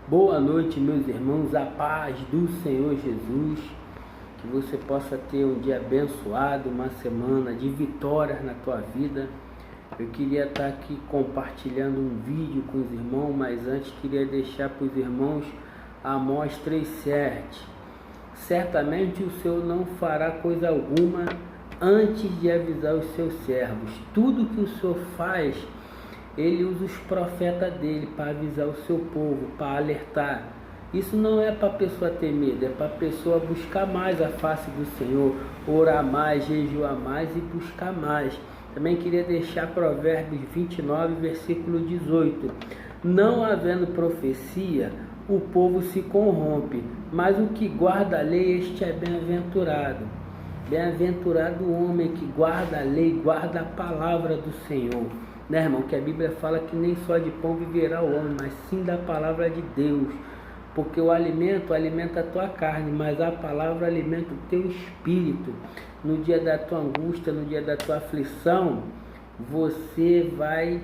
Boa noite, meus irmãos, a paz do Senhor Jesus, que você possa ter um dia abençoado, uma semana de vitórias na tua vida. Eu queria estar aqui compartilhando um vídeo com os irmãos, mas antes queria deixar para os irmãos Amós 3,7. Certamente o Senhor não fará coisa alguma antes de avisar os seus servos. Tudo que o Senhor faz, Ele usa os profetas dele para avisar o seu povo, para alertar. Isso não é para a pessoa ter medo, é para a pessoa buscar mais a face do Senhor, orar mais, jejuar mais e buscar mais. Também queria deixar Provérbios 29, versículo 18. Não havendo profecia, o povo se corrompe, mas o que guarda a lei, este é bem-aventurado. Bem-aventurado o homem que guarda a lei, guarda a palavra do Senhor. Né, irmão? Que a Bíblia fala que nem só de pão viverá o homem, mas sim da palavra de Deus. Porque o alimento alimenta a tua carne, mas a palavra alimenta o teu espírito. No dia da tua angústia, no dia da tua aflição, você vai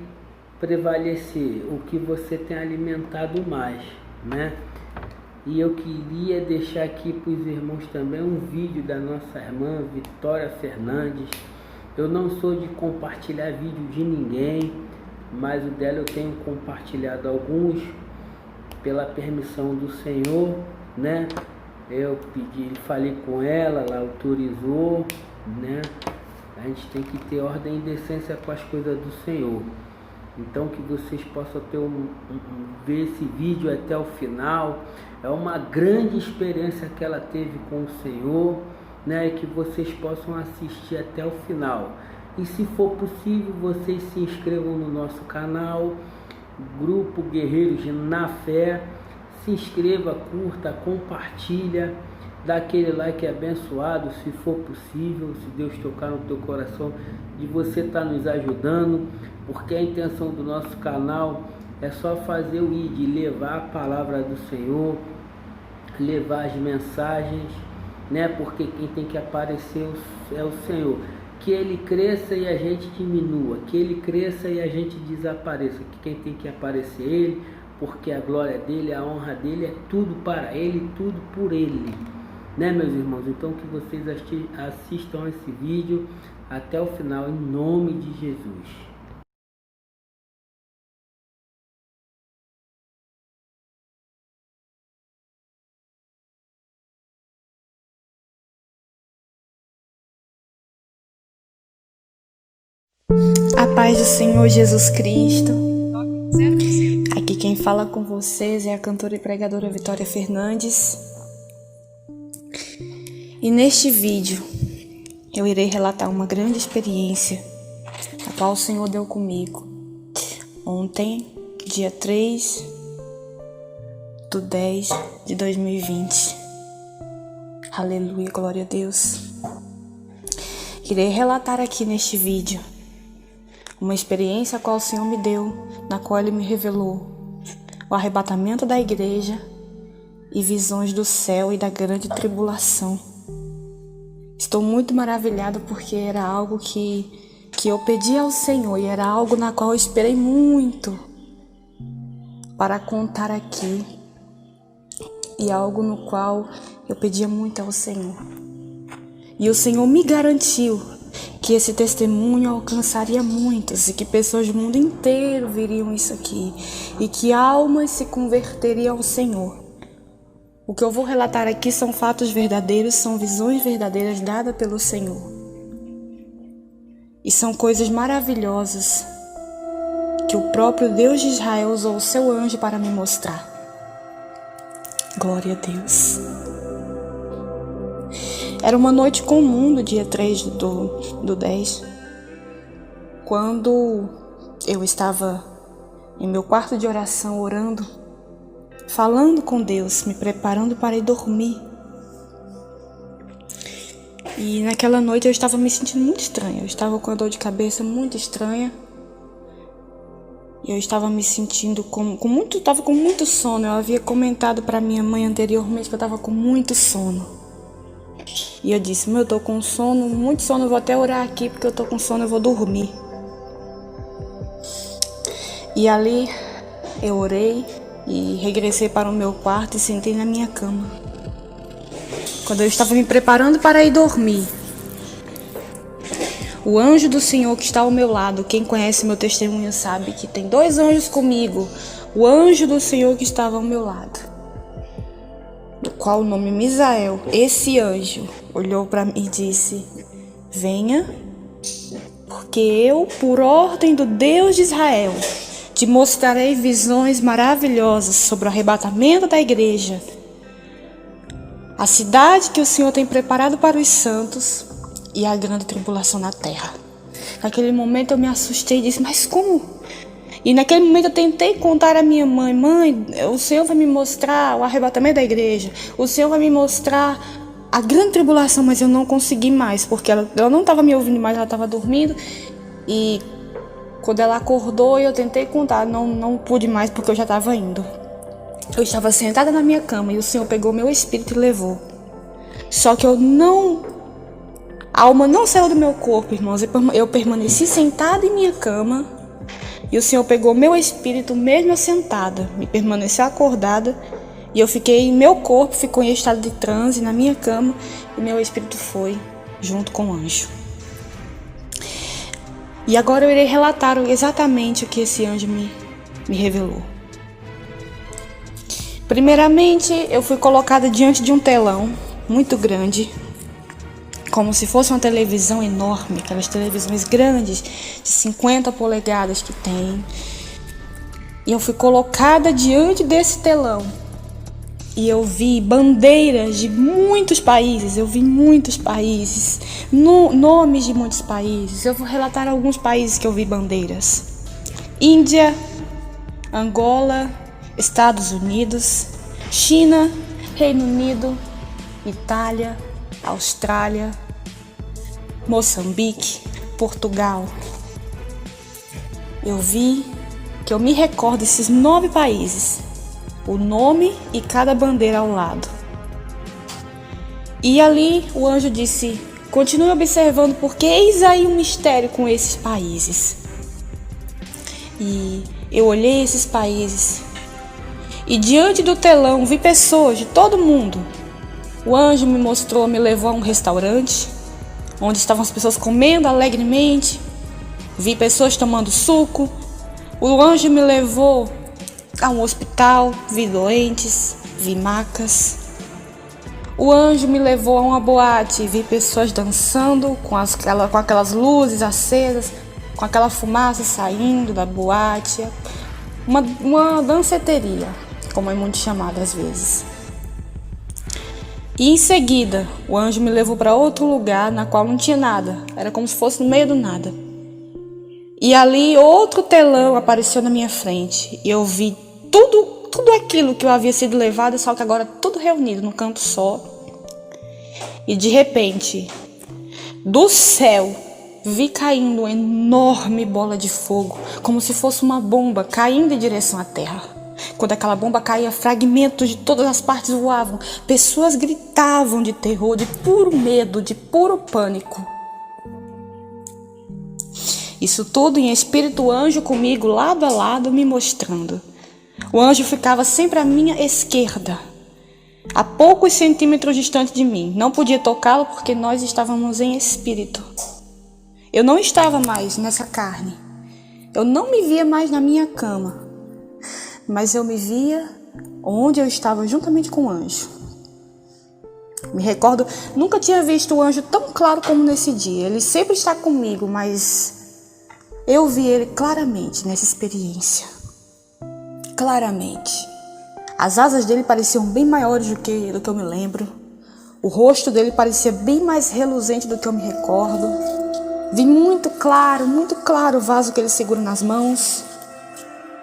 prevalecer o que você tem alimentado mais, né? E eu queria deixar aqui para os irmãos também um vídeo da nossa irmã Vitória Fernandes. Eu não sou de compartilhar vídeo de ninguém, mas o dela eu tenho compartilhado alguns pela permissão do Senhor, né? Eu pedi, falei com ela, ela autorizou, né? A gente tem que ter ordem e decência com as coisas do Senhor. Então que vocês possam ter ver esse vídeo até o final. É uma grande experiência que ela teve com o Senhor, né? E que vocês possam assistir até o final. E se for possível, vocês se inscrevam no nosso canal, Grupo Guerreiros na Fé. Se inscreva, curta, compartilha, dá aquele like abençoado, se for possível, se Deus tocar no teu coração, de você estar nos ajudando, porque a intenção do nosso canal é só fazer o ID, levar a palavra do Senhor, levar as mensagens, né? Porque quem tem que aparecer é o Senhor. Que Ele cresça e a gente diminua, que Ele cresça e a gente desapareça, que quem tem que aparecer é Ele, porque a glória dEle, a honra dEle é tudo para Ele, tudo por Ele, né, meus irmãos? Então que vocês assistam esse vídeo até o final, em nome de Jesus. A paz do Senhor Jesus Cristo. Aqui quem fala com vocês é a cantora e pregadora Vitória Fernandes. E neste vídeo eu irei relatar uma grande experiência a qual o Senhor deu comigo ontem, dia 3/10/2020. Aleluia, glória a Deus. Irei relatar aqui neste vídeo uma experiência a qual o Senhor me deu, na qual Ele me revelou o arrebatamento da igreja e visões do céu e da grande tribulação. Estou muito maravilhado porque era algo que eu pedi ao Senhor e era algo na qual eu esperei muito para contar aqui, e algo no qual eu pedia muito ao Senhor. E o Senhor me garantiu que esse testemunho alcançaria muitos e que pessoas do mundo inteiro viriam isso aqui e que almas se converteriam ao Senhor. O que eu vou relatar aqui são fatos verdadeiros, são visões verdadeiras dadas pelo Senhor. E são coisas maravilhosas que o próprio Deus de Israel usou o seu anjo para me mostrar. Glória a Deus. Era uma noite comum do dia 3/10, quando eu estava em meu quarto de oração orando, falando com Deus, me preparando para ir dormir. E naquela noite eu estava me sentindo muito estranha, eu estava com a dor de cabeça muito estranha. Eu estava me sentindo estava com muito sono. Eu havia comentado para minha mãe anteriormente que eu estava com muito sono. E eu disse, eu tô com sono, muito sono, eu vou até orar aqui porque eu tô com sono, eu vou dormir. E ali eu orei e regressei para o meu quarto e sentei na minha cama. Quando eu estava me preparando para ir dormir, o anjo do Senhor que está ao meu lado, quem conhece meu testemunho sabe que tem 2 anjos comigo. O anjo do Senhor que estava ao meu lado, do qual o nome é Misael, esse anjo olhou para mim e disse: venha, porque eu, por ordem do Deus de Israel, te mostrarei visões maravilhosas sobre o arrebatamento da igreja, a cidade que o Senhor tem preparado para os santos e a grande tribulação na terra. Naquele momento eu me assustei e disse: mas como? E naquele momento eu tentei contar à minha mãe: mãe, o Senhor vai me mostrar o arrebatamento da igreja, o Senhor vai me mostrar a grande tribulação, mas eu não consegui mais, porque ela não estava me ouvindo mais, ela estava dormindo. E quando ela acordou, eu tentei contar, não pude mais, porque eu já estava indo. Eu estava sentada na minha cama e o Senhor pegou meu espírito e levou. Só que a alma não saiu do meu corpo, irmãos. Eu permaneci sentada em minha cama e o Senhor pegou meu espírito mesmo assentada, me permaneceu acordada. E eu fiquei, meu corpo ficou em estado de transe na minha cama e meu espírito foi junto com o anjo. E agora eu irei relatar exatamente o que esse anjo me revelou. Primeiramente, eu fui colocada diante de um telão muito grande, como se fosse uma televisão enorme, aquelas televisões grandes de 50 polegadas que tem. E eu fui colocada diante desse telão. E eu vi bandeiras de muitos países, nomes de muitos países. Eu vou relatar alguns países que eu vi bandeiras: Índia, Angola, Estados Unidos, China, Reino Unido, Itália, Austrália, Moçambique, Portugal. Eu vi que eu me recordo desses 9 países, o nome e cada bandeira ao lado. E ali o anjo disse: continue observando, porque eis aí um mistério com esses países. E eu olhei esses países e diante do telão vi pessoas de todo mundo. O anjo me levou a um restaurante onde estavam as pessoas comendo alegremente. Vi pessoas tomando suco. O anjo me levou a um hospital, vi doentes, vi macas. O anjo me levou a uma boate, vi pessoas dançando com aquelas luzes acesas, com aquela fumaça saindo da boate. Uma danceteria, como é muito chamada às vezes. E em seguida, o anjo me levou para outro lugar na qual não tinha nada. Era como se fosse no meio do nada. E ali outro telão apareceu na minha frente. E eu vi tudo aquilo que eu havia sido levado, só que agora tudo reunido num canto só. E de repente, do céu, vi caindo uma enorme bola de fogo, como se fosse uma bomba caindo em direção à terra. Quando aquela bomba caía, fragmentos de todas as partes voavam. Pessoas gritavam de terror, de puro medo, de puro pânico. Isso tudo em espírito, o anjo comigo, lado a lado, me mostrando. O anjo ficava sempre à minha esquerda, a poucos centímetros distante de mim. Não podia tocá-lo porque nós estávamos em espírito. Eu não estava mais nessa carne. Eu não me via mais na minha cama. Mas eu me via onde eu estava juntamente com o anjo. Me recordo, nunca tinha visto o anjo tão claro como nesse dia. Ele sempre está comigo, mas eu vi ele claramente nessa experiência. Claramente. As asas dele pareciam bem maiores do que eu me lembro. O rosto dele parecia bem mais reluzente do que eu me recordo. Vi muito claro o vaso que ele segura nas mãos.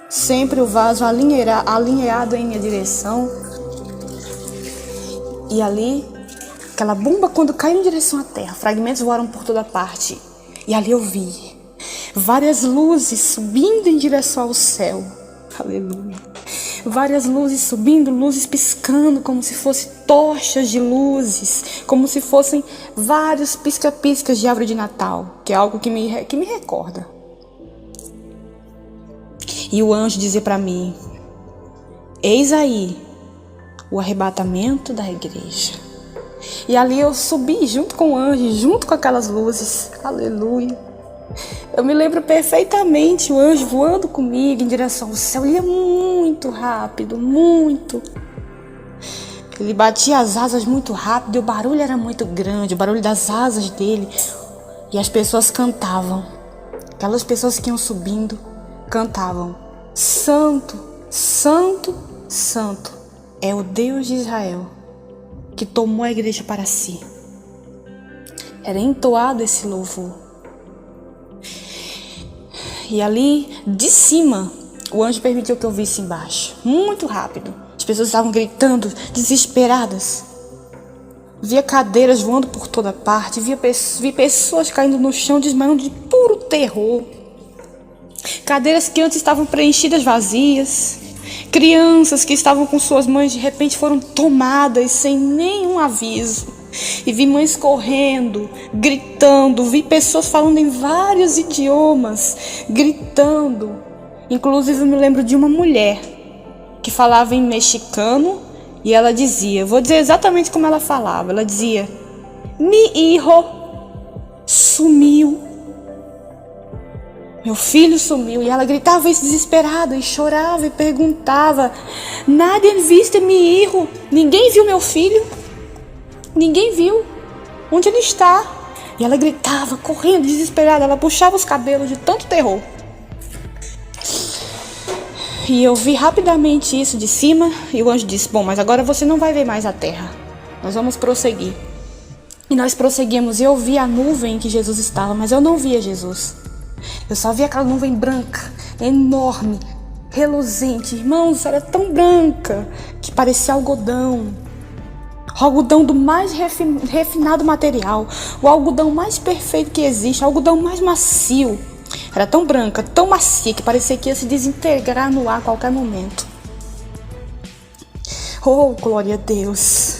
Sempre o vaso alinhado em minha direção. E ali, aquela bomba quando caiu em direção à terra, fragmentos voaram por toda parte. E ali eu vi várias luzes subindo em direção ao céu. Aleluia. Várias luzes subindo, luzes piscando, como se fossem tochas de luzes, como se fossem vários pisca-piscas de árvore de Natal, que é algo que me recorda. E o anjo dizia para mim: Eis aí o arrebatamento da igreja. E ali eu subi junto com o anjo, junto com aquelas luzes. Aleluia. Eu me lembro perfeitamente o anjo voando comigo em direção ao céu. Ele ia muito rápido, muito. Ele batia as asas muito rápido e o barulho era muito grande, o barulho das asas dele. E as pessoas cantavam. Aquelas pessoas que iam subindo cantavam: Santo, Santo, Santo é o Deus de Israel, que tomou a igreja para si. Era entoado esse louvor. E ali, de cima, o anjo permitiu que eu visse embaixo. Muito rápido. As pessoas estavam gritando, desesperadas. Via cadeiras voando por toda parte. Vi pessoas caindo no chão, desmaiando de puro terror. Cadeiras que antes estavam preenchidas vazias. Crianças que estavam com suas mães de repente foram tomadas sem nenhum aviso. E vi mães correndo, gritando. Vi pessoas falando em vários idiomas, gritando. Inclusive eu me lembro de uma mulher que falava em mexicano. E ela dizia, vou dizer exatamente como ela falava. Ela dizia: Mi hijo sumiu. Meu filho sumiu. E ela gritava isso desesperada e chorava e perguntava: Nadie viste mi hijo? Ninguém viu meu filho? Ninguém viu. Onde ele está? E ela gritava, correndo, desesperada. Ela puxava os cabelos de tanto terror. E eu vi rapidamente isso de cima. E o anjo disse: bom, mas agora você não vai ver mais a terra. Nós vamos prosseguir. E nós prosseguimos. E eu vi a nuvem em que Jesus estava, mas eu não via Jesus. Eu só via aquela nuvem branca, enorme, reluzente. Irmãos, era tão branca que parecia algodão. O algodão do mais refinado material. O algodão mais perfeito que existe. O algodão mais macio. Era tão branca, tão macia, que parecia que ia se desintegrar no ar a qualquer momento. Oh, glória a Deus.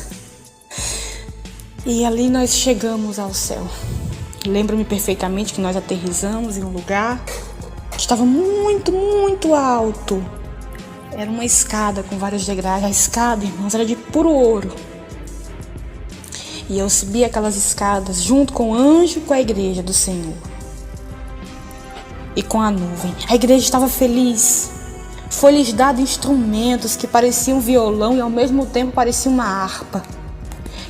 E ali nós chegamos ao céu. Lembro-me perfeitamente que nós aterrissamos em um lugar que estava muito, muito alto. Era uma escada com vários degraus. A escada, irmãos, era de puro ouro. E eu subi aquelas escadas junto com o anjo e com a igreja do Senhor. E com a nuvem. A igreja estava feliz. Foi-lhes dado instrumentos que pareciam violão e ao mesmo tempo pareciam uma harpa.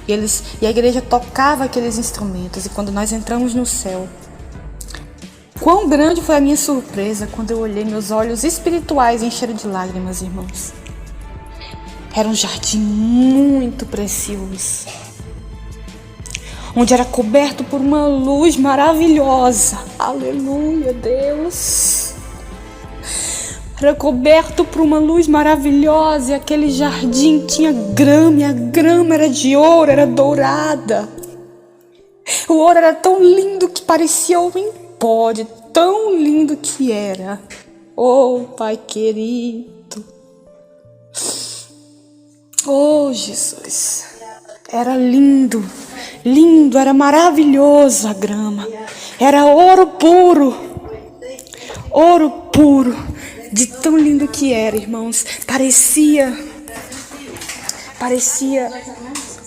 E a igreja tocava aqueles instrumentos. E quando nós entramos no céu, quão grande foi a minha surpresa quando eu olhei, meus olhos espirituais encheram de lágrimas, irmãos. Era um jardim muito precioso, onde era coberto por uma luz maravilhosa. Aleluia, Deus. Era coberto por uma luz maravilhosa e aquele jardim tinha grama e a grama era de ouro, era dourada. O ouro era tão lindo que parecia ouro em pó, de tão lindo que era. Oh, Pai querido. Oh, Jesus. Era lindo, lindo, era maravilhoso a grama. Era ouro puro. Ouro puro. De tão lindo que era, irmãos. Parecia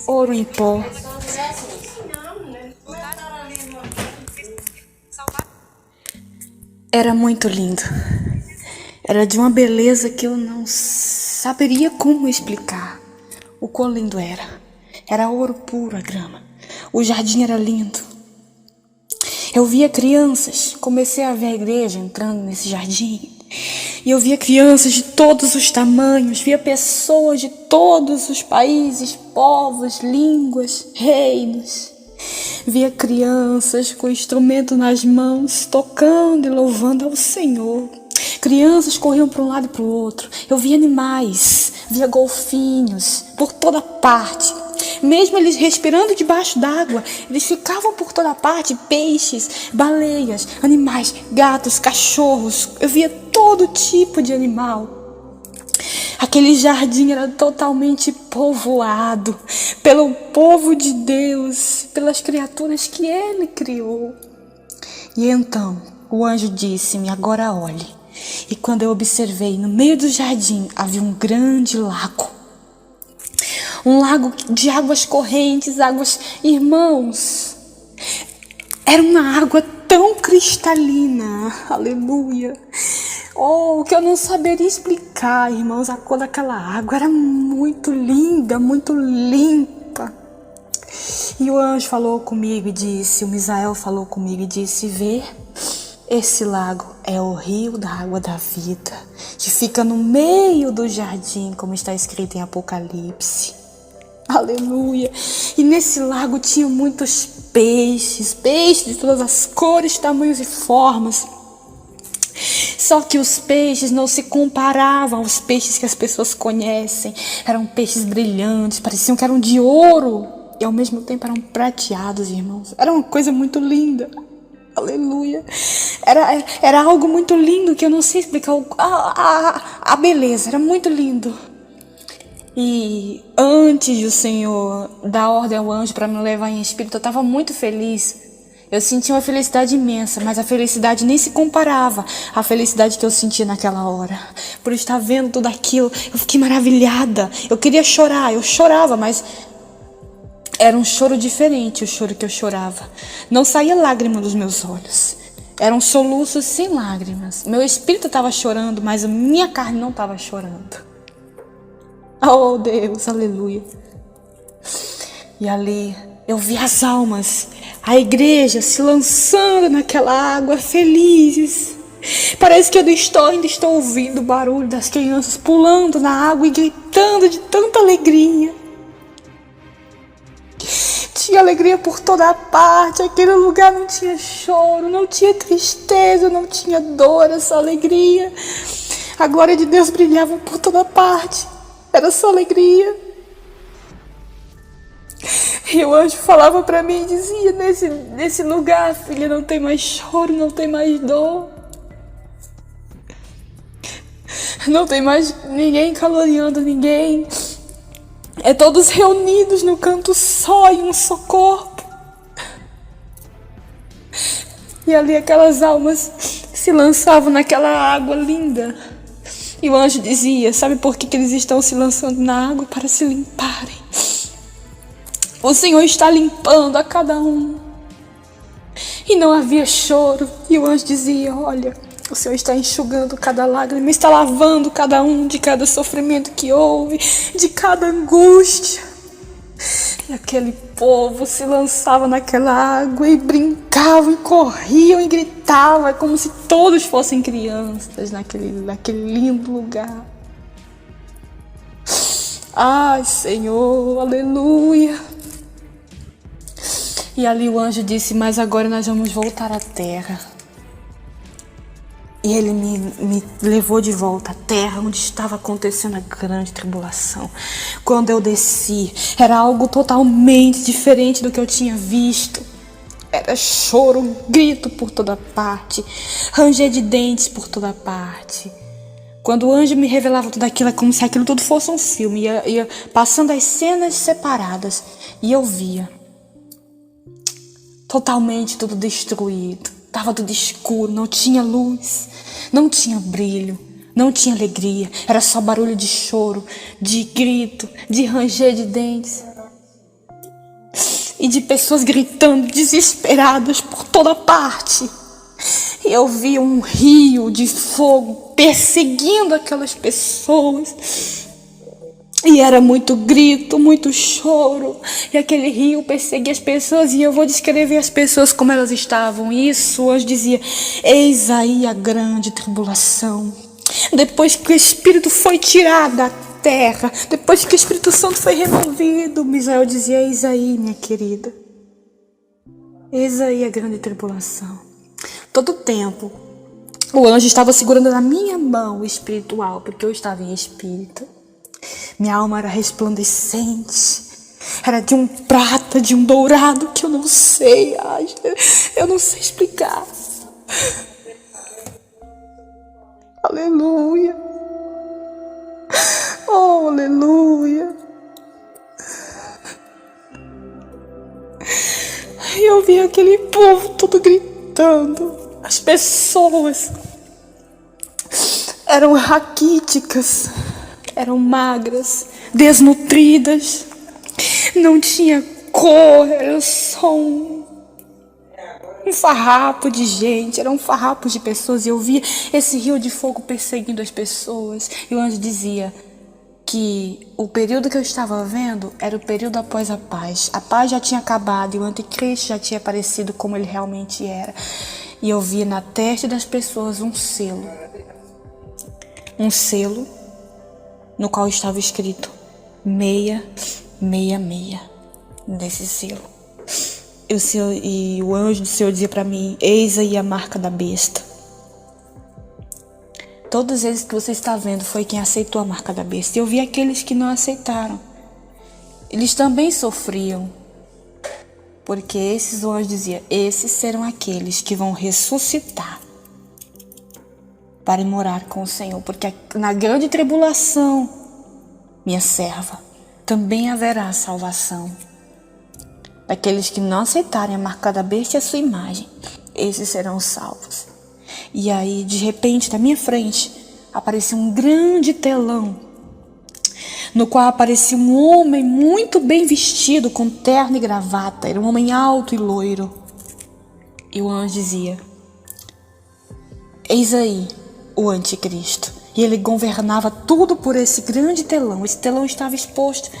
ouro em pó. Era muito lindo. Era de uma beleza que eu não saberia como explicar o quão lindo era. Era ouro puro a grama. O jardim era lindo. Eu via crianças. Comecei a ver a igreja entrando nesse jardim. E eu via crianças de todos os tamanhos. Via pessoas de todos os países, povos, línguas, reinos. Via crianças com instrumento nas mãos, tocando e louvando ao Senhor. Crianças corriam para um lado e para o outro. Eu via animais, via golfinhos por toda parte. Mesmo eles respirando debaixo d'água, eles ficavam por toda parte. Peixes, baleias, animais, gatos, cachorros. Eu via todo tipo de animal. Aquele jardim era totalmente povoado pelo povo de Deus, pelas criaturas que Ele criou. E então o anjo disse-me: agora olhe. E quando eu observei, no meio do jardim havia um grande lago. Um lago de águas correntes, águas... Irmãos, era uma água tão cristalina, aleluia. Oh, que eu não saberia explicar, irmãos, a cor daquela água era muito linda, muito limpa. E o anjo falou comigo e disse, o Misael falou comigo e disse, vê, esse lago é o rio da água da vida, que fica no meio do jardim, como está escrito em Apocalipse. Aleluia. E nesse lago tinha muitos peixes de todas as cores, tamanhos e formas. Só que os peixes não se comparavam aos peixes que as pessoas conhecem. Eram peixes brilhantes, pareciam que eram de ouro. E ao mesmo tempo eram prateados, irmãos. Era uma coisa muito linda. Aleluia. Era algo muito lindo que eu não sei explicar. A beleza, era muito lindo. E antes do Senhor dar ordem ao anjo para me levar em espírito, eu estava muito feliz. Eu senti uma felicidade imensa, mas a felicidade nem se comparava à felicidade que eu sentia naquela hora. Por estar vendo tudo aquilo, eu fiquei maravilhada. Eu queria chorar, eu chorava, mas era um choro diferente, o choro que eu chorava. Não saía lágrima dos meus olhos. Eram soluços sem lágrimas. Meu espírito estava chorando, mas a minha carne não estava chorando. Oh Deus, aleluia. E ali eu vi as almas, a igreja se lançando naquela água, felizes. Parece que eu ainda estou ouvindo o barulho das crianças pulando na água e gritando de tanta alegria. Tinha alegria por toda parte, aquele lugar não tinha choro, não tinha tristeza, não tinha dor, essa alegria. A glória de Deus brilhava por toda parte. Era só alegria. E o anjo falava para mim e dizia, nesse lugar, filha, não tem mais choro, não tem mais dor. Não tem mais ninguém caluniando ninguém. É todos reunidos no canto só, em um só corpo. E ali aquelas almas se lançavam naquela água linda. E o anjo dizia, sabe por que eles estão se lançando na água? Para se limparem. O Senhor está limpando a cada um. E não havia choro. E o anjo dizia, olha, o Senhor está enxugando cada lágrima, está lavando cada um de cada sofrimento que houve, de cada angústia. E aquele povo se lançava naquela água e brincavam e corriam e gritavam, como se todos fossem crianças naquele lindo lugar. Ai, Senhor, aleluia. E ali o anjo disse, mas agora nós vamos voltar à terra. E ele me levou de volta à terra, onde estava acontecendo a grande tribulação. Quando eu desci, era algo totalmente diferente do que eu tinha visto. Era choro, grito por toda parte, ranger de dentes por toda parte. Quando o anjo me revelava tudo aquilo, é como se aquilo tudo fosse um filme. Ia passando as cenas separadas e eu via. Totalmente tudo destruído. Estava tudo escuro, não tinha luz, não tinha brilho, não tinha alegria. Era só barulho de choro, de grito, de ranger de dentes. E de pessoas gritando, desesperadas por toda parte. E eu via um rio de fogo perseguindo aquelas pessoas. E era muito grito, muito choro. E aquele rio perseguia as pessoas. E eu vou descrever as pessoas como elas estavam. Isso, o anjo dizia, eis aí a grande tribulação. Depois que o Espírito foi tirado da terra, depois que o Espírito Santo foi removido, Misael dizia, eis aí, minha querida. Eis aí a grande tribulação. Todo o tempo, o anjo estava segurando na minha mão espiritual, porque eu estava em espírito. Minha alma era resplandecente, era de um prata, de um dourado que eu não sei explicar. Aleluia, oh aleluia. E eu vi aquele povo todo gritando, as pessoas eram raquíticas, eram magras, desnutridas, não tinha cor, era só um farrapo de gente, era um farrapo de pessoas. E eu via esse rio de fogo perseguindo as pessoas. E o anjo dizia que o período que eu estava vendo era o período após a paz. A paz já tinha acabado e o anticristo já tinha aparecido como ele realmente era. E eu via na testa das pessoas um selo no qual estava escrito 666 nesse selo. E o anjo do Senhor dizia para mim: eis aí a marca da besta. Todos eles que você está vendo foi quem aceitou a marca da besta. E eu vi aqueles que não aceitaram. Eles também sofriam. Porque o anjo dizia: esses serão aqueles que vão ressuscitar para ir morar com o Senhor. Porque na grande tribulação, minha serva, também haverá salvação. Daqueles que não aceitarem a marca da besta e a sua imagem, esses serão salvos. E aí, de repente, na minha frente, apareceu um grande telão, no qual aparecia um homem muito bem vestido, com terno e gravata. Era um homem alto e loiro. E o anjo dizia: eis aí o anticristo. E ele governava tudo por esse grande telão. Esse telão estava exposto,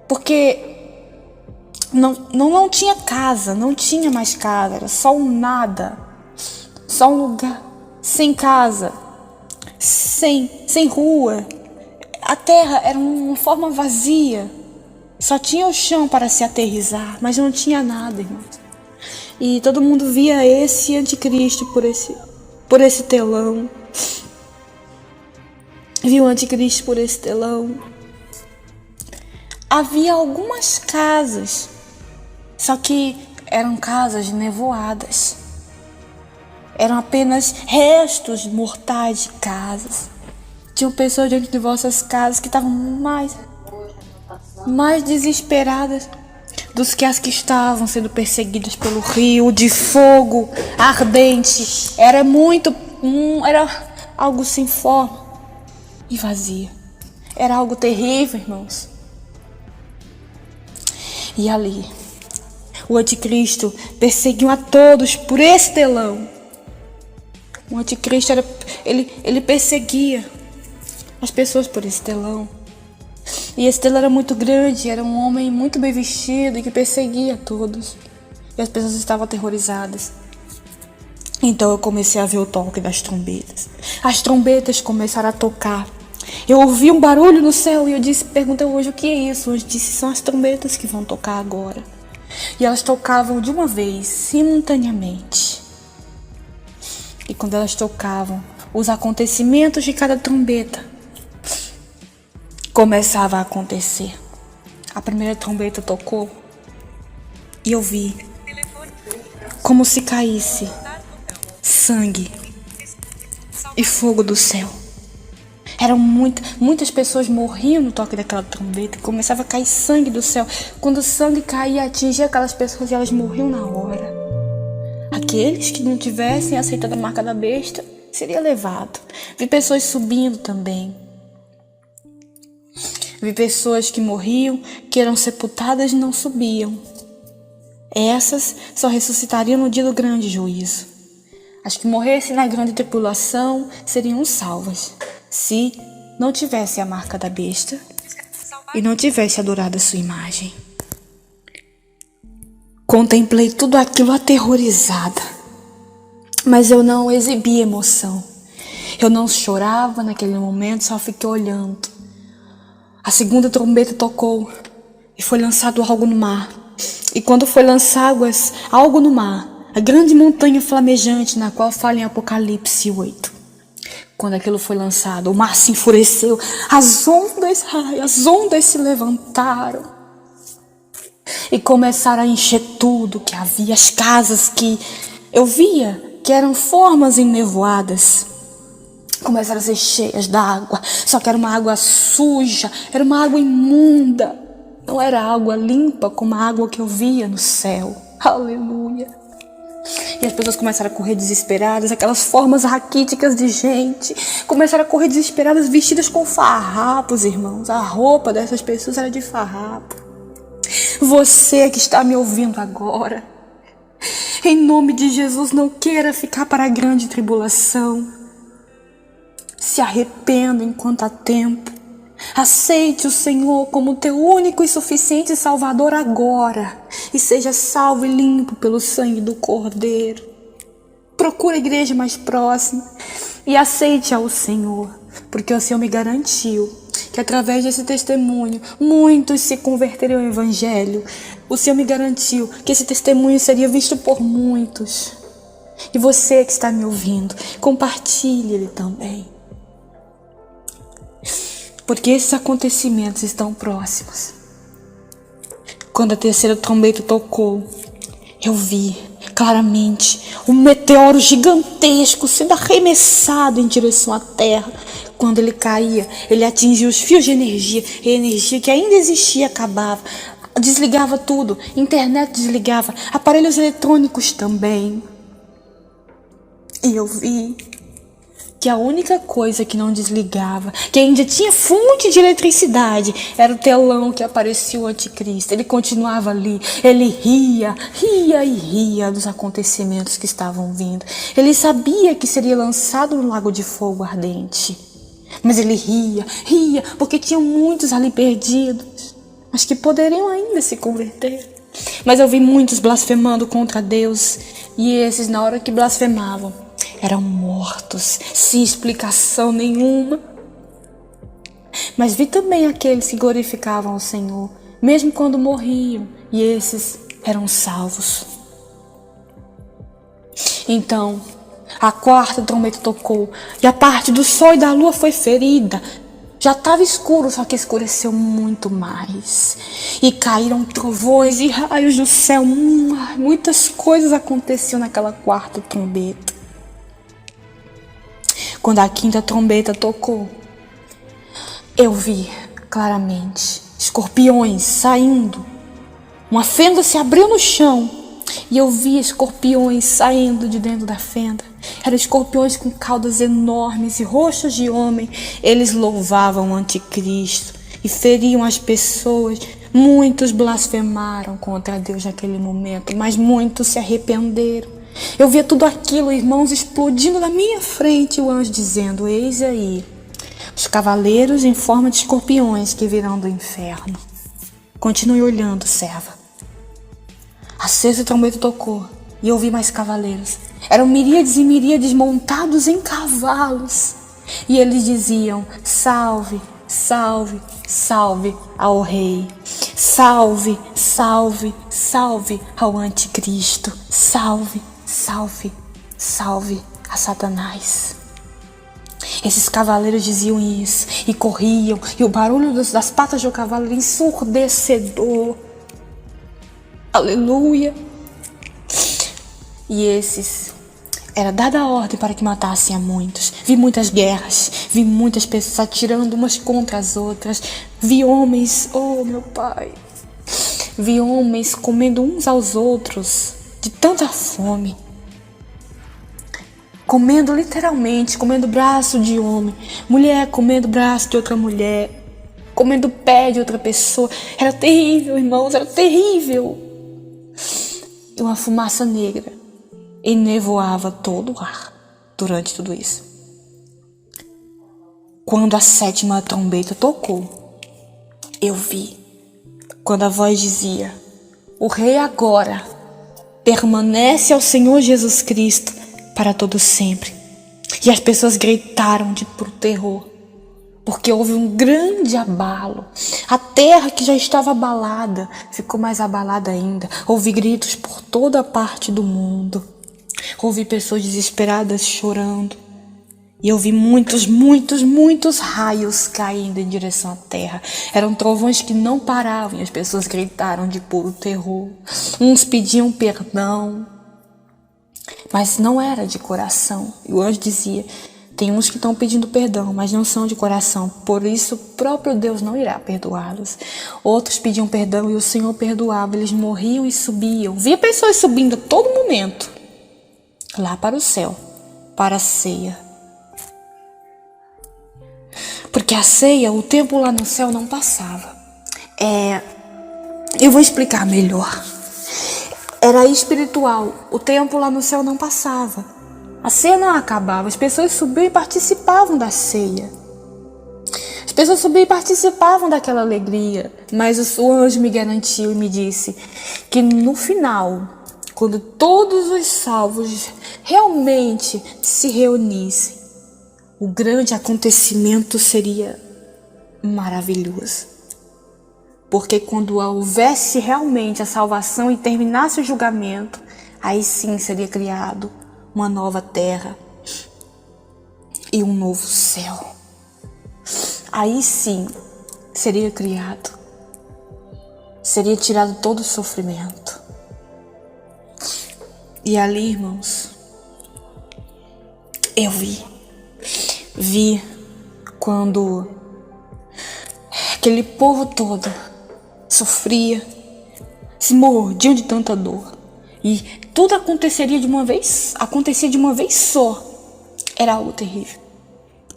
porque não tinha casa, não tinha mais casa, era só um nada, só um lugar sem casa, sem rua. A terra era uma forma vazia, só tinha o chão para se aterrissar, mas não tinha nada, irmãos. E todo mundo via esse anticristo por esse telão. Viu o anticristo por esse telão. Havia algumas casas, só que eram casas nevoadas. Eram apenas restos mortais de casas. Tinham pessoas dentro de vossas casas que estavam mais desesperadas do que as que estavam sendo perseguidas pelo rio de fogo ardente. Era algo sem forma e vazio. Era algo terrível, irmãos. E ali, o anticristo perseguiu a todos por esse telão. O anticristo ele perseguia as pessoas por esse telão. E esse telão era muito grande, era um homem muito bem vestido e que perseguia a todos. E as pessoas estavam aterrorizadas. Então eu comecei a ver o toque das trombetas. As trombetas começaram a tocar. Eu ouvi um barulho no céu e perguntei ao anjo: o que é isso? O anjo disse: são as trombetas que vão tocar agora. E elas tocavam de uma vez, simultaneamente. E quando elas tocavam, os acontecimentos de cada trombeta começavam a acontecer. A primeira trombeta tocou e eu vi como se caísse sangue e fogo do céu. Eram muitas pessoas morriam no toque daquela trombeta e começava a cair sangue do céu. Quando o sangue caía, atingia aquelas pessoas e elas morriam na hora. Aqueles que não tivessem aceitado a marca da besta seria levado. Vi pessoas subindo também. Vi pessoas que morriam, que eram sepultadas e não subiam. Essas só ressuscitariam no dia do grande juízo. As que morressem na grande tribulação seriam salvas, se não tivesse a marca da besta e não tivesse adorado a sua imagem. Contemplei tudo aquilo aterrorizada, mas eu não exibi emoção. Eu não chorava naquele momento, só fiquei olhando. A segunda trombeta tocou e foi lançado algo no mar. E quando foi lançado algo no mar, a grande montanha flamejante na qual fala em Apocalipse 8. Quando aquilo foi lançado, o mar se enfureceu, as ondas se levantaram e começaram a encher tudo que havia. As casas que eu via, que eram formas enevoadas, começaram a ser cheias d'água, só que era uma água suja, era uma água imunda, não era água limpa como a água que eu via no céu. Aleluia! E as pessoas começaram a correr desesperadas, aquelas formas raquíticas de gente. Começaram a correr desesperadas, vestidas com farrapos, irmãos. A roupa dessas pessoas era de farrapo. Você que está me ouvindo agora, em nome de Jesus, não queira ficar para a grande tribulação. Se arrependa enquanto há tempo. Aceite o Senhor como teu único e suficiente Salvador agora. E seja salvo e limpo pelo sangue do Cordeiro. Procure a igreja mais próxima e aceite ao Senhor. Porque o Senhor me garantiu que através desse testemunho muitos se converteriam ao Evangelho. O Senhor me garantiu que esse testemunho seria visto por muitos. E você que está me ouvindo, compartilhe ele também. Porque esses acontecimentos estão próximos. Quando a terceira trombeta tocou, eu vi claramente um meteoro gigantesco sendo arremessado em direção à Terra. Quando ele caía, ele atingia os fios de energia, e a energia que ainda existia acabava. Desligava tudo, internet desligava, aparelhos eletrônicos também. E eu vi que a única coisa que não desligava, que ainda tinha fonte de eletricidade, era o telão que aparecia o anticristo. Ele continuava ali, ele ria e ria dos acontecimentos que estavam vindo. Ele sabia que seria lançado no lago de fogo ardente, mas ele ria, porque tinha muitos ali perdidos, mas que poderiam ainda se converter. Mas eu vi muitos blasfemando contra Deus, e esses, na hora que blasfemavam, eram mortos, sem explicação nenhuma. Mas vi também aqueles que glorificavam o Senhor, mesmo quando morriam, e esses eram salvos. Então, a quarta trombeta tocou, e a parte do sol e da lua foi ferida. Já estava escuro, só que escureceu muito mais. E caíram trovões e raios do céu. Muitas coisas aconteciam naquela quarta trombeta. Quando a quinta trombeta tocou, eu vi claramente escorpiões saindo. Uma fenda se abriu no chão e eu vi escorpiões saindo de dentro da fenda. Eram escorpiões com caudas enormes e roxas de homem. Eles louvavam o anticristo e feriam as pessoas. Muitos blasfemaram contra Deus naquele momento, mas muitos se arrependeram. Eu via tudo aquilo, irmãos, explodindo na minha frente, o anjo dizendo: eis aí os cavaleiros em forma de escorpiões que virão do inferno. Continue olhando, serva. A sexta trombeta tocou e eu vi mais cavaleiros. Eram miríades e miríades montados em cavalos. E eles diziam: salve, salve, salve ao rei. Salve, salve, salve ao anticristo. Salve, salve, salve a Satanás. Esses cavaleiros diziam isso e corriam, e o barulho das patas do cavalo era ensurdecedor. Aleluia! E esses, era dada a ordem para que matassem a muitos. Vi muitas guerras, vi muitas pessoas atirando umas contra as outras. Vi homens, oh meu pai, vi homens comendo uns aos outros de tanta fome. Comendo literalmente, comendo braço de homem. Mulher comendo braço de outra mulher. Comendo pé de outra pessoa. Era terrível, irmãos, era terrível. E uma fumaça negra enevoava todo o ar durante tudo isso. Quando a sétima trombeta tocou, eu vi, quando a voz dizia: o rei agora permanece ao Senhor Jesus Cristo para todo sempre. E as pessoas gritaram de puro terror, porque houve um grande abalo. A terra, que já estava abalada, ficou mais abalada ainda. Houve gritos por toda parte do mundo. Houve pessoas desesperadas chorando. E eu vi muitos, muitos, muitos raios caindo em direção à terra. Eram trovões que não paravam e as pessoas gritaram de puro terror. Uns pediam perdão, mas não era de coração. E o anjo dizia: tem uns que estão pedindo perdão, mas não são de coração. Por isso o próprio Deus não irá perdoá-los. Outros pediam perdão e o Senhor perdoava. Eles morriam e subiam. Via pessoas subindo a todo momento. lá para o céu, para a ceia. Porque a ceia, o tempo lá no céu não passava. Eu vou explicar melhor. Era espiritual, o tempo lá no céu não passava. A ceia não acabava, as pessoas subiam e participavam da ceia. As pessoas subiam e participavam daquela alegria. Mas o anjo me garantiu e me disse que no final, quando todos os salvos realmente se reunissem, o grande acontecimento seria maravilhoso. Porque quando houvesse realmente a salvação e terminasse o julgamento, aí sim seria criado uma nova terra e um novo céu. Aí sim seria criado, seria tirado todo o sofrimento. E ali, irmãos, eu vi quando aquele povo todo sofria, se mordiam de tanta dor, e tudo acontecia de uma vez só. Era algo terrível,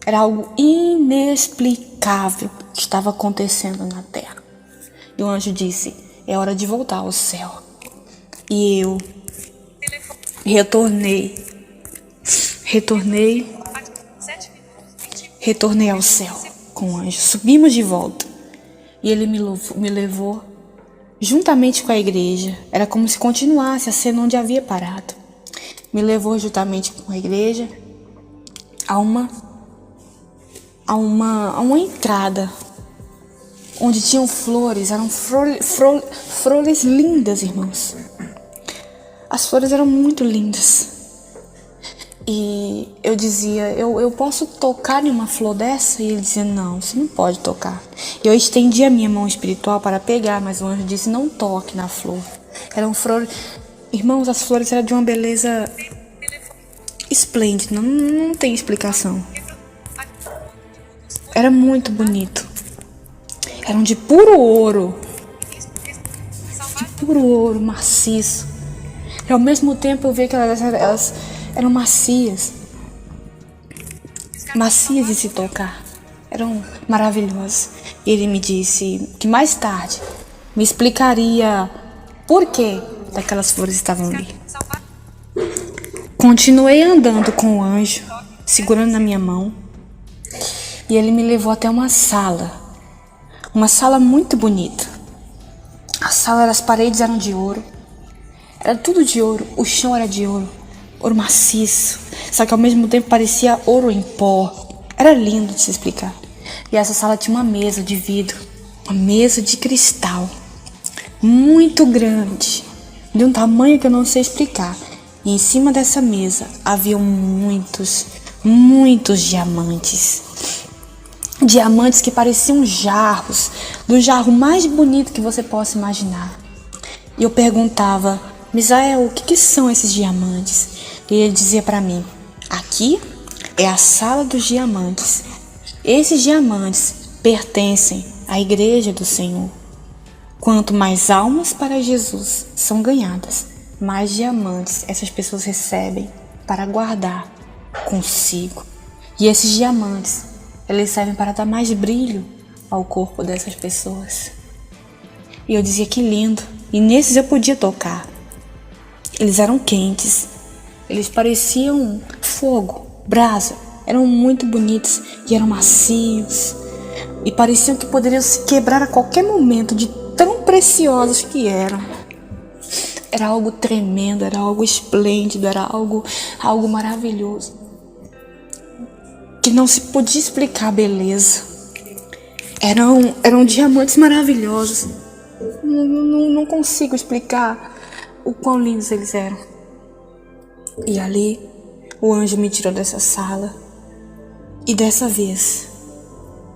era algo inexplicável que estava acontecendo na terra. E o anjo disse: é hora de voltar ao céu. E eu retornei ao céu com o anjo. Subimos de volta e ele me levou juntamente com a igreja. Era como se continuasse a cena onde havia parado. Me levou juntamente com a igreja a uma entrada onde tinham flores. Eram flores lindas, irmãos. As flores eram muito lindas. E eu dizia: eu posso tocar em uma flor dessa? E ele dizia: não, você não pode tocar. Eu estendi a minha mão espiritual para pegar, mas o anjo disse: não toque na flor. Eram flores. Irmãos, as flores eram de uma beleza esplêndida, não tem explicação. Era muito bonito. Eram de puro ouro. Maciço. E ao mesmo tempo eu vi que elas eram macias de se tocar, eram maravilhosas. E ele me disse que mais tarde me explicaria por que aquelas flores estavam ali. Continuei andando com o anjo, segurando na minha mão, e ele me levou até uma sala muito bonita. A sala, as paredes eram de ouro, era tudo de ouro, o chão era de ouro maciço, só que ao mesmo tempo parecia ouro em pó. Era lindo de se explicar. E essa sala tinha uma mesa de vidro, uma mesa de cristal, muito grande, de um tamanho que eu não sei explicar. E em cima dessa mesa haviam muitos diamantes. Diamantes que pareciam jarros, do jarro mais bonito que você possa imaginar. E eu perguntava: Misael, o que são esses diamantes? E ele dizia para mim: aqui é a sala dos diamantes. Esses diamantes pertencem à igreja do Senhor. Quanto mais almas para Jesus são ganhadas, mais diamantes essas pessoas recebem para guardar consigo. E esses diamantes, eles servem para dar mais brilho ao corpo dessas pessoas. E eu dizia: que lindo. E nesses eu podia tocar. Eles eram quentes. Eles pareciam fogo, brasa. Eram muito bonitos e eram macios. E pareciam que poderiam se quebrar a qualquer momento, de tão preciosos que eram. Era algo tremendo, era algo esplêndido, era algo maravilhoso, que não se podia explicar a beleza. Eram diamantes maravilhosos. Não consigo explicar o quão lindos eles eram. E ali o anjo me tirou dessa sala, e dessa vez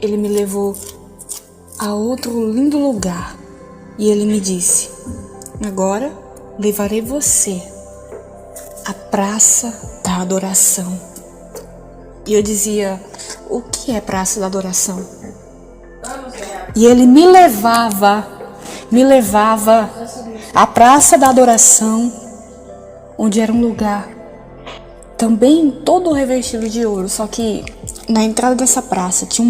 ele me levou a outro lindo lugar. E ele me disse: agora levarei você à praça da adoração. E eu dizia: o que é praça da adoração? E ele me levava à praça da adoração, onde era um lugar também todo revestido de ouro, só que na entrada dessa praça tinha um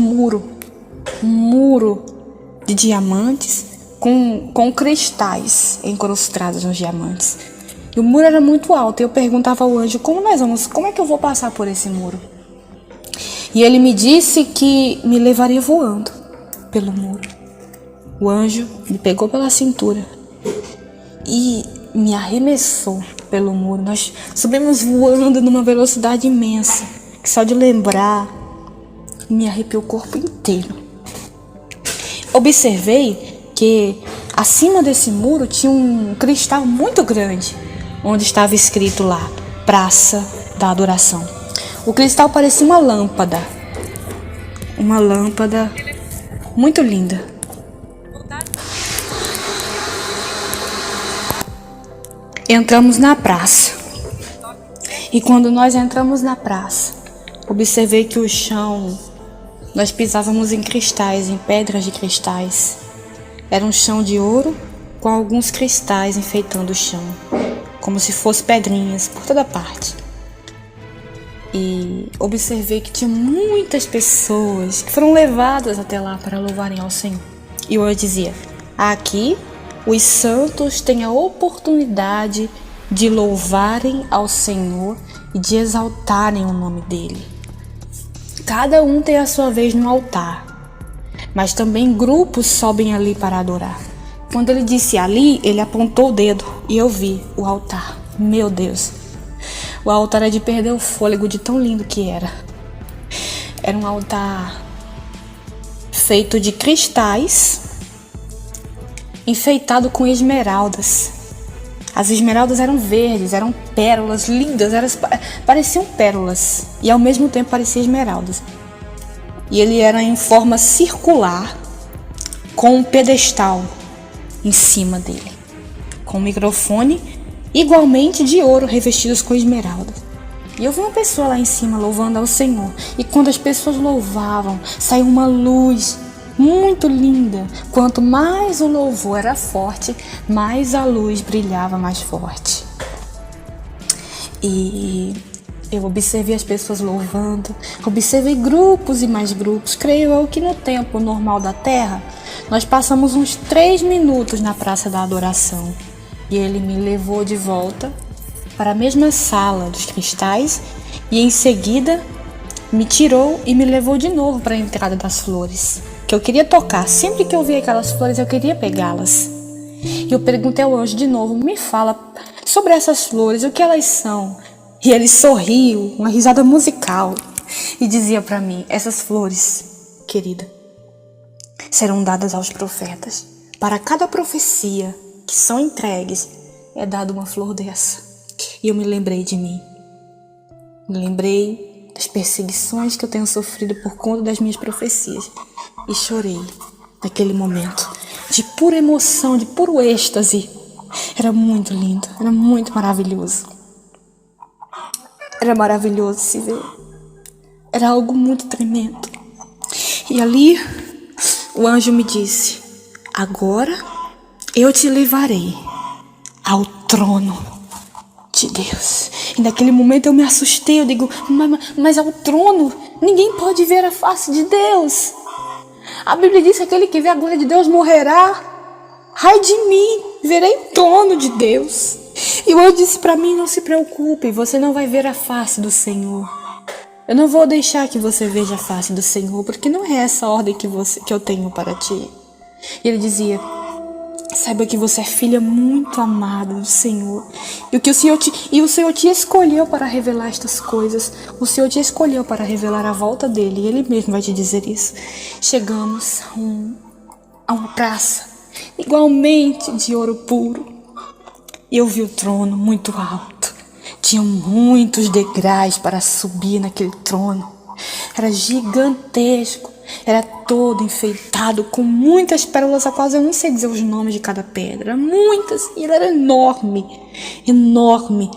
muro de diamantes com cristais incrustados nos diamantes. E o muro era muito alto, e eu perguntava ao anjo, como é que eu vou passar por esse muro? E ele me disse que me levaria voando pelo muro. O anjo me pegou pela cintura e me arremessou pelo muro. Nós subimos voando numa velocidade imensa, que só de lembrar me arrepiou o corpo inteiro. Observei que acima desse muro tinha um cristal muito grande, onde estava escrito lá, Praça da Adoração. O cristal parecia uma lâmpada muito linda. Entramos na praça. E quando nós entramos na praça, observei que o chão, nós pisávamos em cristais, em pedras de cristais. Era um chão de ouro com alguns cristais enfeitando o chão, como se fossem pedrinhas por toda parte. E observei que tinha muitas pessoas que foram levadas até lá para louvarem ao Senhor. E eu dizia, aqui os santos têm a oportunidade de louvarem ao Senhor e de exaltarem o nome dele. Cada um tem a sua vez no altar, mas também grupos sobem ali para adorar. Quando ele disse ali, ele apontou o dedo e eu vi o altar. Meu Deus, o altar era de perder o fôlego de tão lindo que era. Era um altar feito de cristais, enfeitado com esmeraldas. As esmeraldas eram verdes, eram pérolas lindas, pareciam pérolas e ao mesmo tempo pareciam esmeraldas. E ele era em forma circular, com um pedestal em cima dele, com um microfone igualmente de ouro revestidos com esmeraldas. E eu vi uma pessoa lá em cima louvando ao Senhor. E quando as pessoas louvavam, saiu uma luz muito linda. Quanto mais o louvor era forte, mais a luz brilhava mais forte. E eu observei as pessoas louvando, observei grupos e mais grupos. Creio eu que no tempo normal da Terra, nós passamos uns 3 minutos na Praça da Adoração. E ele me levou de volta para a mesma sala dos cristais e em seguida me tirou e me levou de novo para a entrada das flores, que eu queria tocar. Sempre que eu via aquelas flores, eu queria pegá-las. E eu perguntei ao anjo de novo, me fala sobre essas flores, o que elas são? E ele sorriu, uma risada musical, e dizia para mim, essas flores, querida, serão dadas aos profetas. Para cada profecia que são entregues, é dada uma flor dessa. E eu me lembrei de mim. Me lembrei das perseguições que eu tenho sofrido por conta das minhas profecias. E chorei naquele momento, de pura emoção, de puro êxtase. Era muito lindo, era muito maravilhoso. Era maravilhoso se ver. Era algo muito tremendo. E ali, o anjo me disse, agora eu te levarei ao trono de Deus. E naquele momento eu me assustei, eu digo, mas ao trono, ninguém pode ver a face de Deus. A Bíblia diz que aquele que vê a glória de Deus morrerá. Ai de mim, verei o trono de Deus. E o anjo disse para mim, não se preocupe, você não vai ver a face do Senhor. Eu não vou deixar que você veja a face do Senhor, porque não é essa a ordem que eu tenho para ti. E ele dizia, saiba que você é filha muito amada do Senhor. E o Senhor te escolheu para revelar estas coisas. O Senhor te escolheu para revelar a volta dele. E Ele mesmo vai te dizer isso. Chegamos a uma praça, igualmente de ouro puro. E eu vi o trono muito alto. Tinha muitos degraus para subir naquele trono. Era gigantesco. Era todo enfeitado com muitas pérolas, a quais eu não sei dizer os nomes de cada pedra. Muitas. E ele era enorme. Enorme.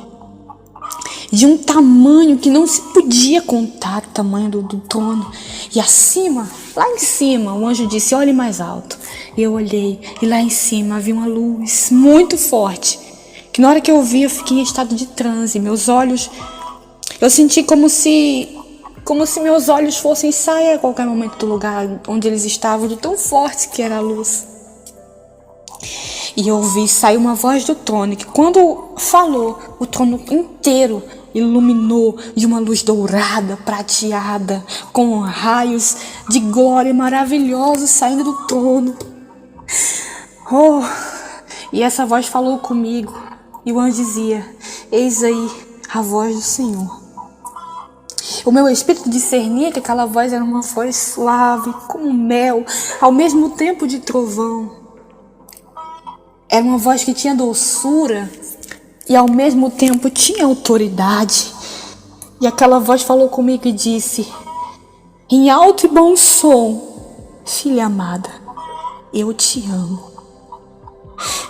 De um tamanho que não se podia contar, o tamanho do trono. E acima, lá em cima, o anjo disse, olhe mais alto. E eu olhei, e lá em cima havia uma luz muito forte, que na hora que eu vi, eu fiquei em estado de transe. Meus olhos Eu senti como se meus olhos fossem sair a qualquer momento do lugar onde eles estavam, de tão forte que era a luz. E eu ouvi sair uma voz do trono, que quando falou, o trono inteiro iluminou de uma luz dourada, prateada, com raios de glória maravilhosos saindo do trono. Oh! E essa voz falou comigo, e o anjo dizia: eis aí a voz do Senhor. O meu espírito discernia que aquela voz era uma voz suave, como mel, ao mesmo tempo de trovão. Era uma voz que tinha doçura e ao mesmo tempo tinha autoridade. E aquela voz falou comigo e disse, em alto e bom som: filha amada, eu te amo.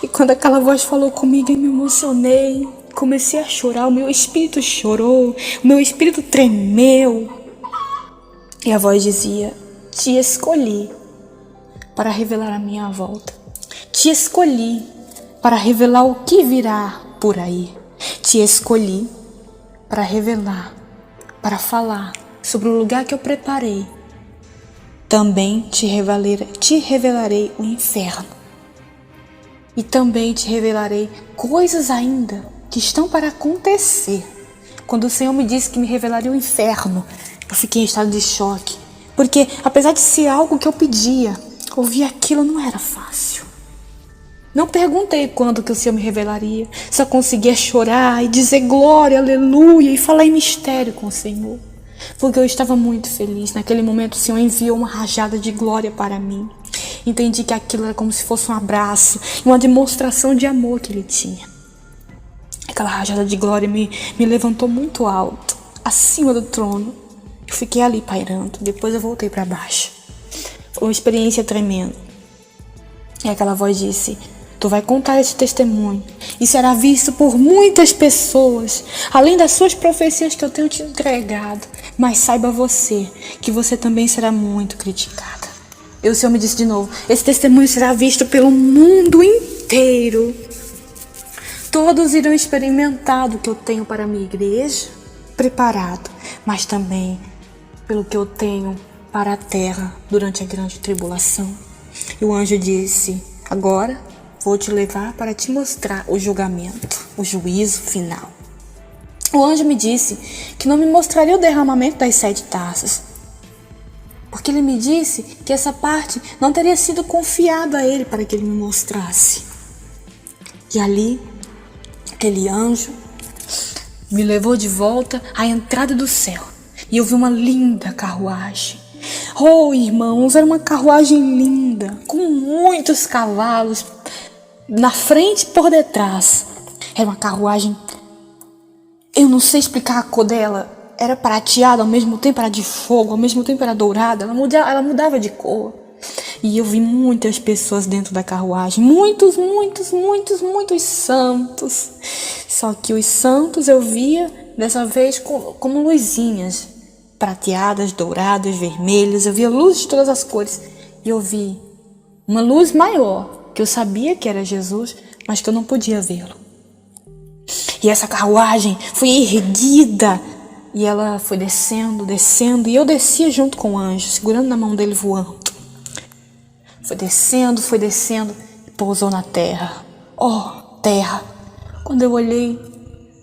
E quando aquela voz falou comigo, eu me emocionei, comecei a chorar, o meu espírito chorou, o meu espírito tremeu. E a voz dizia: te escolhi para revelar a minha volta. Te escolhi para revelar o que virá por aí. Te escolhi para revelar, para falar sobre o lugar que eu preparei. Também te revelarei o inferno. E também te revelarei coisas ainda que estão para acontecer. Quando o Senhor me disse que me revelaria o inferno, eu fiquei em estado de choque. Porque apesar de ser algo que eu pedia, ouvir aquilo não era fácil. Não perguntei quando que o Senhor me revelaria. Só conseguia chorar e dizer glória, aleluia, e falar em mistério com o Senhor. Porque eu estava muito feliz. Naquele momento o Senhor enviou uma rajada de glória para mim. Entendi que aquilo era como se fosse um abraço, uma demonstração de amor que Ele tinha. Aquela rajada de glória me levantou muito alto, acima do trono. Eu fiquei ali pairando. Depois eu voltei para baixo. Foi uma experiência tremenda. E aquela voz disse: tu vai contar esse testemunho e será visto por muitas pessoas, além das suas profecias que eu tenho te entregado. Mas saiba você que você também será muito criticada. E o Senhor me disse de novo: esse testemunho será visto pelo mundo inteiro. Todos irão experimentar do que eu tenho para a minha igreja, preparado, mas também pelo que eu tenho para a terra durante a grande tribulação. E o anjo disse: agora vou te levar para te mostrar o julgamento, o juízo final. O anjo me disse que não me mostraria o derramamento das 7 taças, porque ele me disse que essa parte não teria sido confiada a ele para que ele me mostrasse. E ali, aquele anjo me levou de volta à entrada do céu, e eu vi uma linda carruagem. Oh, irmãos, era uma carruagem linda, com muitos cavalos, na frente e por detrás. Era uma carruagem, eu não sei explicar a cor dela. Era prateada, ao mesmo tempo era de fogo, ao mesmo tempo era dourada. Ela mudava de cor. E eu vi muitas pessoas dentro da carruagem. Muitos santos. Só que os santos eu via dessa vez como luzinhas. Prateadas, douradas, vermelhas. Eu via luzes de todas as cores. E eu vi uma luz maior, que eu sabia que era Jesus, mas que eu não podia vê-lo. E essa carruagem foi erguida. E ela foi descendo, e eu descia junto com o anjo, segurando na mão dele, voando. Foi descendo e pousou na terra. Oh, terra! Quando eu olhei,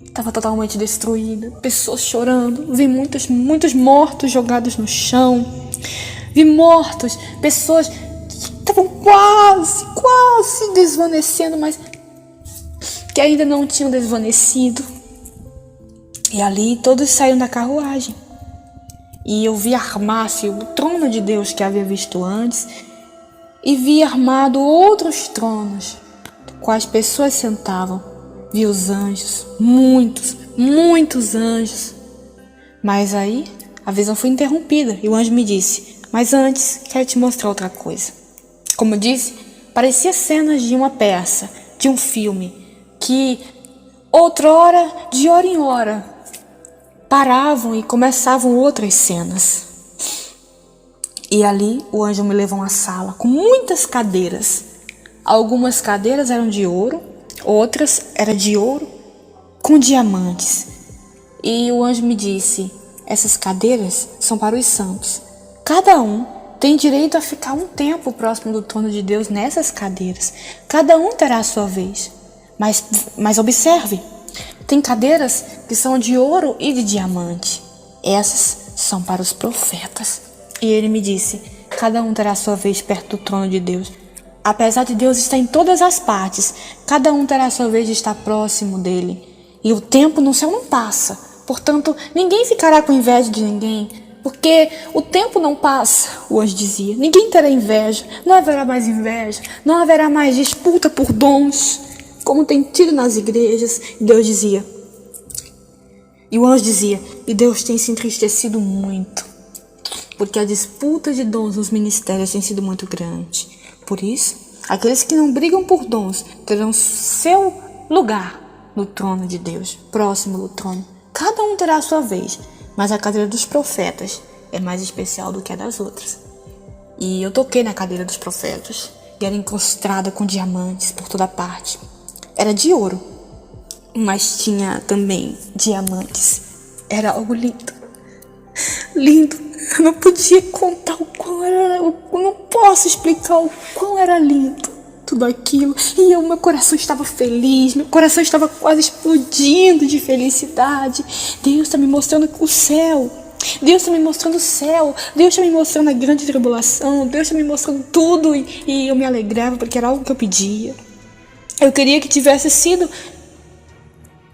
estava totalmente destruída, pessoas chorando. Vi muitos mortos jogados no chão. Vi pessoas que estavam quase desvanecendo, mas que ainda não tinham desvanecido. E ali todos saíram da carruagem. E eu vi armar-se o trono de Deus que havia visto antes. E vi armado outros tronos, quais pessoas sentavam. Vi os anjos, muitos anjos. Mas aí a visão foi interrompida e o anjo me disse: mas antes, quero te mostrar outra coisa. Como eu disse, parecia cenas de uma peça, de um filme, que outrora, de hora em hora, paravam e começavam outras cenas. E ali o anjo me levou a uma sala com muitas cadeiras. Algumas cadeiras eram de ouro, outras eram de ouro com diamantes. E o anjo me disse: essas cadeiras são para os santos. Cada um tem direito a ficar um tempo próximo do trono de Deus nessas cadeiras. Cada um terá a sua vez. Mas observe, tem cadeiras que são de ouro e de diamante. Essas são para os profetas. E ele me disse: cada um terá a sua vez perto do trono de Deus. Apesar de Deus estar em todas as partes, cada um terá a sua vez de estar próximo dele. E o tempo no céu não passa. Portanto, ninguém ficará com inveja de ninguém, porque o tempo não passa, o anjo dizia. Ninguém terá inveja, não haverá mais inveja, não haverá mais disputa por dons, como tem tido nas igrejas. E Deus dizia, e o anjo dizia, e Deus tem se entristecido muito, porque a disputa de dons nos ministérios tem sido muito grande. Por isso, aqueles que não brigam por dons terão seu lugar no trono de Deus, próximo do trono. Cada um terá a sua vez, mas a cadeira dos profetas é mais especial do que a das outras. E eu toquei na cadeira dos profetas, e era incrustada com diamantes por toda parte. Era de ouro, mas tinha também diamantes. Era algo lindo. Lindo. Eu não podia contar o quão era... Eu não posso explicar o quão era lindo tudo aquilo. E meu coração estava feliz. Meu coração estava quase explodindo de felicidade. Deus está me mostrando o céu. Deus está me mostrando o céu. Deus está me mostrando a grande tribulação. Deus está me mostrando tudo. E eu me alegrava porque era algo que eu pedia. Eu queria que tivesse sido...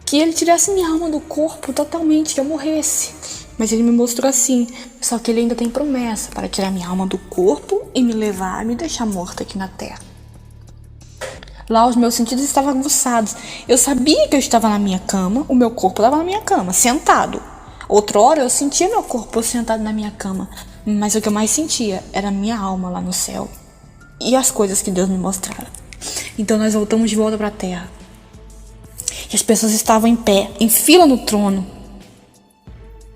que ele tirasse minha alma do corpo totalmente, que eu morresse. Mas ele me mostrou assim. Só que ele ainda tem promessa para tirar minha alma do corpo e me levar, me deixar morta aqui na terra. Lá os meus sentidos estavam aguçados. Eu sabia que eu estava na minha cama. O meu corpo estava na minha cama, sentado. Outrora eu sentia meu corpo sentado na minha cama. Mas o que eu mais sentia era a minha alma lá no céu. E as coisas que Deus me mostrara. Então nós voltamos de volta para a terra. E as pessoas estavam em pé, em fila no trono.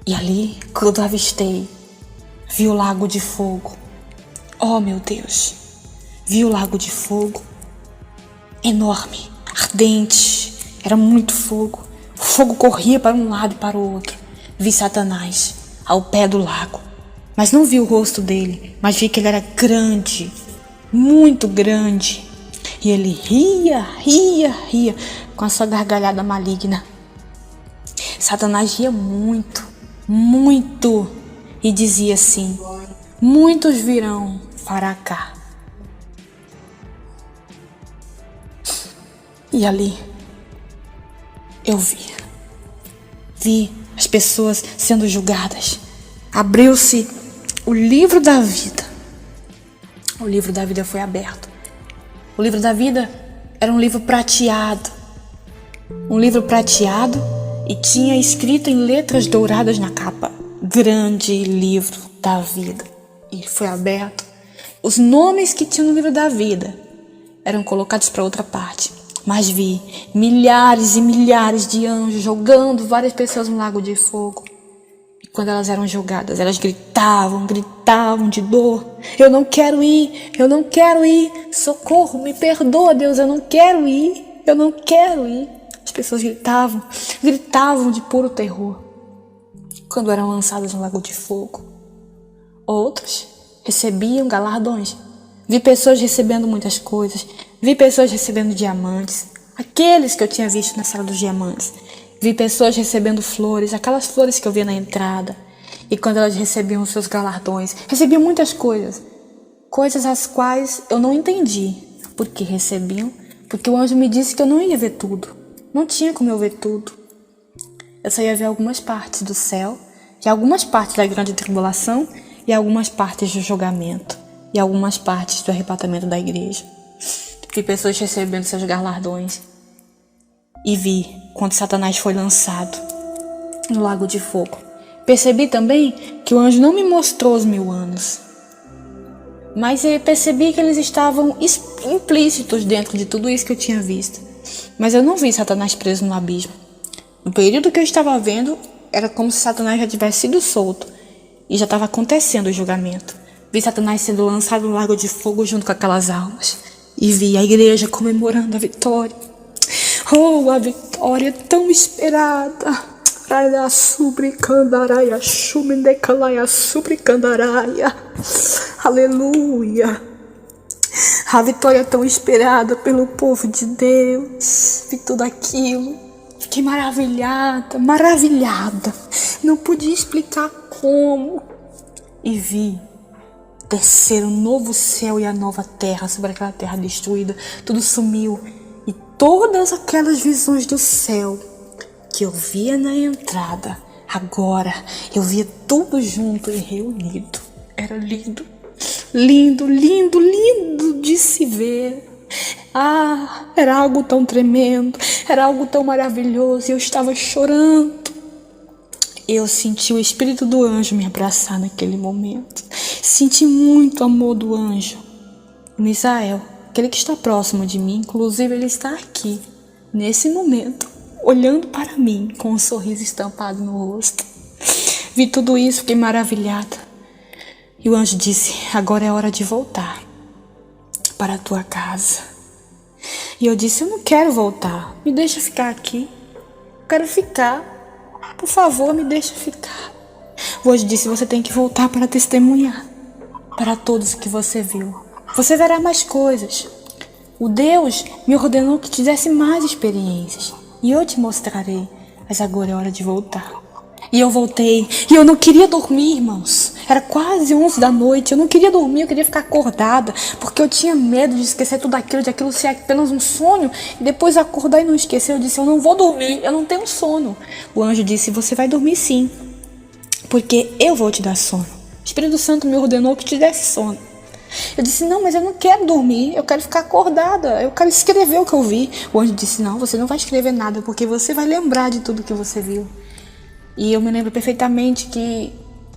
E ali, quando eu avistei, vi o lago de fogo. Oh, meu Deus! Vi o lago de fogo. Enorme, ardente, era muito fogo. O fogo corria para um lado e para o outro. Vi Satanás ao pé do lago, mas não vi o rosto dele, mas vi que ele era grande, muito grande. E ele ria com a sua gargalhada maligna. Satanás ria muito, muito, e dizia assim: muitos virão para cá. E ali eu vi as pessoas sendo julgadas. Abriu-se o livro da vida. O livro da vida foi aberto. O livro da vida era um livro prateado. Um livro prateado e tinha escrito em letras douradas na capa: grande livro da vida. E foi aberto. Os nomes que tinham no livro da vida eram colocados para outra parte. Mas vi milhares e milhares de anjos jogando várias pessoas no lago de fogo. E quando elas eram jogadas, elas gritavam de dor. Eu não quero ir, eu não quero ir. Socorro, me perdoa, Deus, eu não quero ir, eu não quero ir. As pessoas gritavam de puro terror quando eram lançadas no lago de fogo. Outros recebiam galardões. Vi pessoas recebendo muitas coisas. Vi pessoas recebendo diamantes. Aqueles que eu tinha visto na sala dos diamantes. Vi pessoas recebendo flores. Aquelas flores que eu via na entrada. E quando elas recebiam os seus galardões, recebiam muitas coisas. Coisas as quais eu não entendi por que recebiam. Porque o anjo me disse que eu não ia ver tudo. Não tinha como eu ver tudo. Eu só ia ver algumas partes do céu. E algumas partes da grande tribulação. E algumas partes do julgamento. E algumas partes do arrebatamento da igreja. Vi pessoas recebendo seus galardões. E vi quando Satanás foi lançado no lago de fogo. Percebi também que o anjo não me mostrou os 1000 anos. Mas eu percebi que eles estavam implícitos dentro de tudo isso que eu tinha visto. Mas eu não vi Satanás preso no abismo. No período que eu estava vendo, era como se Satanás já tivesse sido solto. E já estava acontecendo o julgamento. Vi Satanás sendo lançado no lago de fogo junto com aquelas almas. E vi a igreja comemorando a vitória. Oh, a vitória tão esperada. Ela subricandaraia, shumindecalaia, subricandaraia. Aleluia. A vitória tão esperada pelo povo de Deus. Vi tudo aquilo. Fiquei maravilhada. Não podia explicar como. E vi descer o novo céu e a nova terra sobre aquela terra destruída. Tudo sumiu. E todas aquelas visões do céu que eu via na entrada, agora eu via tudo junto e reunido. Era lindo. Lindo de se ver. Era algo tão tremendo, era algo tão maravilhoso, e eu estava chorando. Eu senti o espírito do anjo me abraçar naquele momento. Senti muito amor do anjo. Misael, aquele que está próximo de mim, inclusive ele está aqui, nesse momento, olhando para mim com um sorriso estampado no rosto. Vi tudo isso, fiquei maravilhada. E o anjo disse: agora é hora de voltar para a tua casa. E eu disse: eu não quero voltar, me deixa ficar aqui. Eu quero ficar, por favor, me deixa ficar. O anjo disse: você tem que voltar para testemunhar para todos o que você viu. Você verá mais coisas. O Deus me ordenou que tivesse mais experiências, e eu te mostrarei, mas agora é hora de voltar. E eu voltei, e eu não queria dormir, irmãos. Era quase 11 da noite, eu não queria dormir, eu queria ficar acordada, porque eu tinha medo de esquecer tudo aquilo, de aquilo ser apenas um sonho, e depois acordar e não esquecer. Eu disse: eu não vou dormir, eu não tenho sono. O anjo disse: você vai dormir sim, porque eu vou te dar sono. O Espírito Santo me ordenou que te desse sono. Eu disse: não, mas eu não quero dormir, eu quero ficar acordada, eu quero escrever o que eu vi. O anjo disse: não, você não vai escrever nada, porque você vai lembrar de tudo que você viu. E eu me lembro perfeitamente que...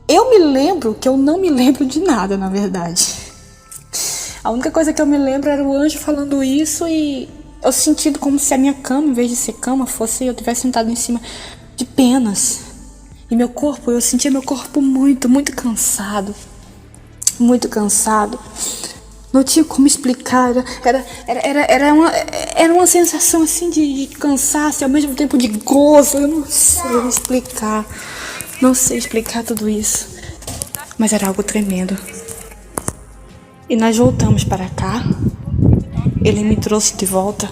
eu me lembro que eu não me lembro de nada, na verdade. A única coisa que eu me lembro era o anjo falando isso, e eu sentindo como se a minha cama, em vez de ser cama, fosse eu tivesse sentado em cima de penas. E meu corpo, eu sentia meu corpo muito cansado. Muito cansado. Não tinha como explicar. Era uma sensação assim de cansaço e ao mesmo tempo de gozo. Eu não sei explicar. Não sei explicar tudo isso. Mas era algo tremendo. E nós voltamos para cá. Ele me trouxe de volta.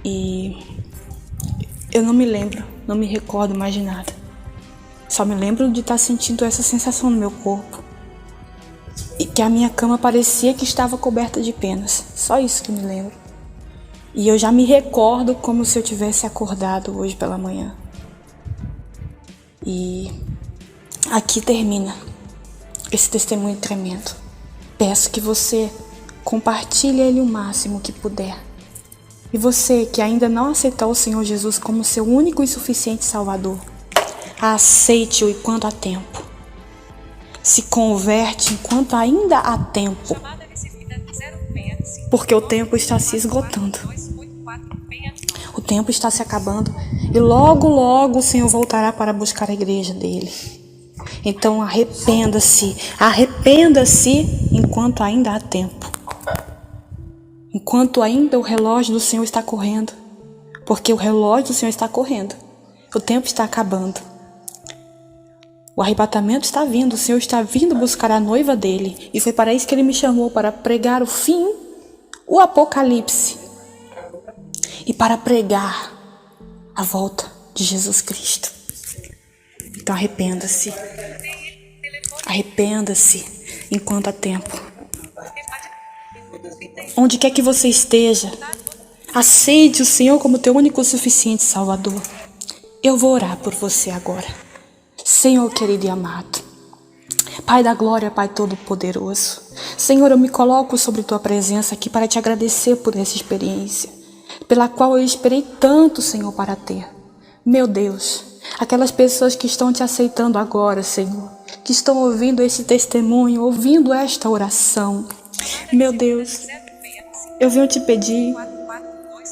E eu não me lembro, não me recordo mais de nada. Só me lembro de estar sentindo essa sensação no meu corpo. E que a minha cama parecia que estava coberta de penas. Só isso que me lembro. E eu já me recordo como se eu tivesse acordado hoje pela manhã. E aqui termina esse testemunho tremendo. Peço que você compartilhe ele o máximo que puder. E você que ainda não aceitou o Senhor Jesus como seu único e suficiente Salvador, aceite-o enquanto há tempo. Se converte enquanto ainda há tempo, porque o tempo está se esgotando. O tempo está se acabando e logo o Senhor voltará para buscar a igreja dele. Então arrependa-se enquanto ainda há tempo. Enquanto ainda o relógio do Senhor está correndo, porque o relógio do Senhor está correndo. O tempo está acabando. O arrebatamento está vindo, o Senhor está vindo buscar a noiva dele. E foi para isso que ele me chamou, para pregar o fim, o apocalipse. E para pregar a volta de Jesus Cristo. Então arrependa-se. Arrependa-se enquanto há tempo. Onde quer que você esteja, aceite o Senhor como teu único e suficiente Salvador. Eu vou orar por você agora. Senhor querido e amado, Pai da glória, Pai todo-poderoso, Senhor, eu me coloco sobre tua presença aqui para te agradecer por essa experiência, pela qual eu esperei tanto, Senhor, para ter. Meu Deus, aquelas pessoas que estão te aceitando agora, Senhor, que estão ouvindo esse testemunho, ouvindo esta oração, meu Deus, eu venho te pedir,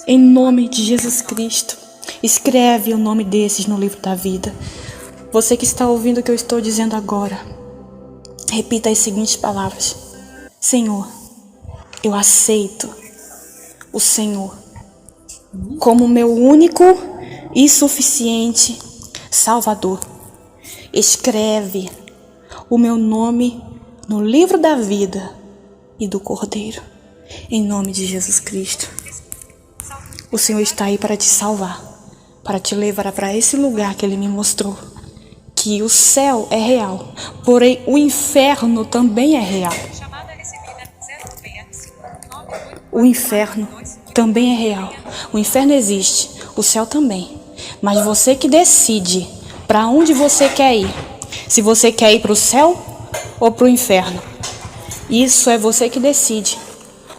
em nome de Jesus Cristo, escreve o nome desses no livro da vida. Você que está ouvindo o que eu estou dizendo agora, repita as seguintes palavras: Senhor, eu aceito o Senhor como meu único e suficiente Salvador. Escreve o meu nome no livro da vida e do Cordeiro, em nome de Jesus Cristo. O Senhor está aí para te salvar, para te levar para esse lugar que Ele me mostrou, que o céu é real, porém o inferno também é real. O inferno também é real. O inferno existe, o céu também. Mas você que decide para onde você quer ir. Se você quer ir para o céu ou para o inferno. Isso é você que decide.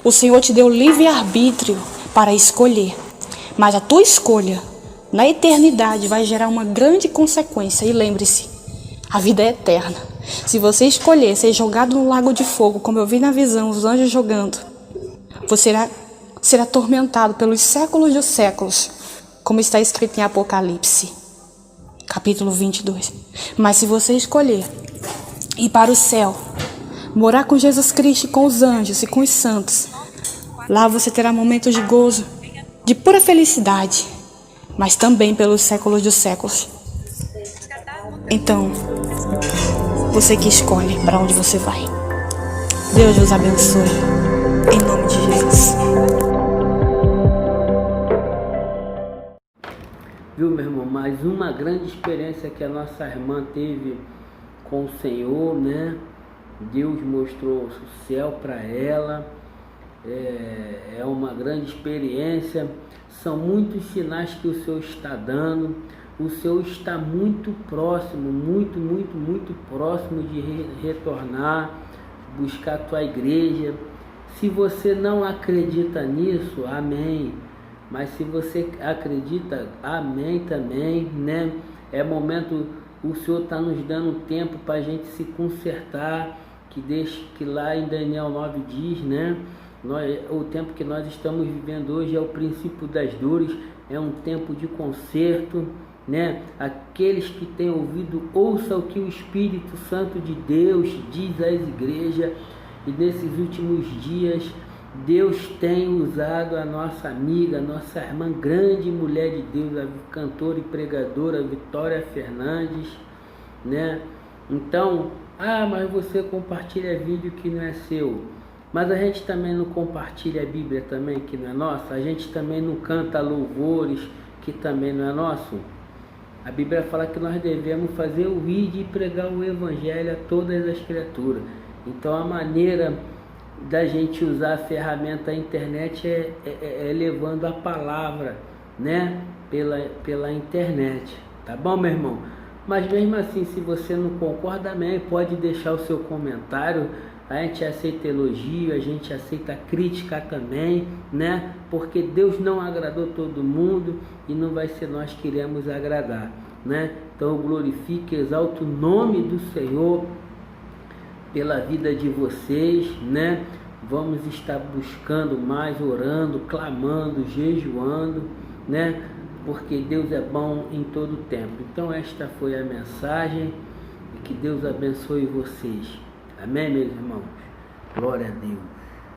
O Senhor te deu livre-arbítrio para escolher. Mas a tua escolha na eternidade vai gerar uma grande consequência. E lembre-se, a vida é eterna. Se você escolher ser jogado no lago de fogo, como eu vi na visão, os anjos jogando, você será atormentado pelos séculos dos séculos, como está escrito em Apocalipse, capítulo 22. Mas se você escolher ir para o céu, morar com Jesus Cristo, com os anjos e com os santos, lá você terá momentos de gozo, de pura felicidade, mas também pelos séculos dos séculos. Então, você que escolhe para onde você vai. Deus nos abençoe, em nome de Jesus. Viu, meu irmão? Mais uma grande experiência que a nossa irmã teve com o Senhor, né? Deus mostrou o céu para ela. É uma grande experiência. São muitos sinais que o Senhor está dando. O Senhor está muito próximo, muito próximo de retornar, buscar a tua igreja. Se você não acredita nisso, amém. Mas se você acredita, amém também, né? É momento, o Senhor está nos dando tempo para a gente se consertar, que lá em Daniel 9 diz, né? O tempo que nós estamos vivendo hoje é o princípio das dores, é um tempo de conserto, né? Aqueles que têm ouvido, ouçam o que o Espírito Santo de Deus diz às igrejas. E nesses últimos dias, Deus tem usado a nossa amiga, a nossa irmã, grande mulher de Deus, a cantora e pregadora Vitória Fernandes, né? Então, mas você compartilha vídeo que não é seu. Mas a gente também não compartilha a Bíblia também, que não é nossa. A gente também não canta louvores, que também não é nosso. A Bíblia fala que nós devemos fazer o ide e pregar o Evangelho a todas as criaturas. Então a maneira da gente usar a ferramenta a internet é levando a palavra, né? Pela internet. Tá bom, meu irmão? Mas mesmo assim, se você não concorda, amém, pode deixar o seu comentário. A gente aceita elogio, a gente aceita crítica também, né? Porque Deus não agradou todo mundo e não vai ser nós que iremos agradar, né? Então eu glorifico, exalto o nome do Senhor pela vida de vocês, né? Vamos estar buscando mais, orando, clamando, jejuando, né? Porque Deus é bom em todo tempo. Então esta foi a mensagem e que Deus abençoe vocês. Amém, meus irmãos? Glória a Deus.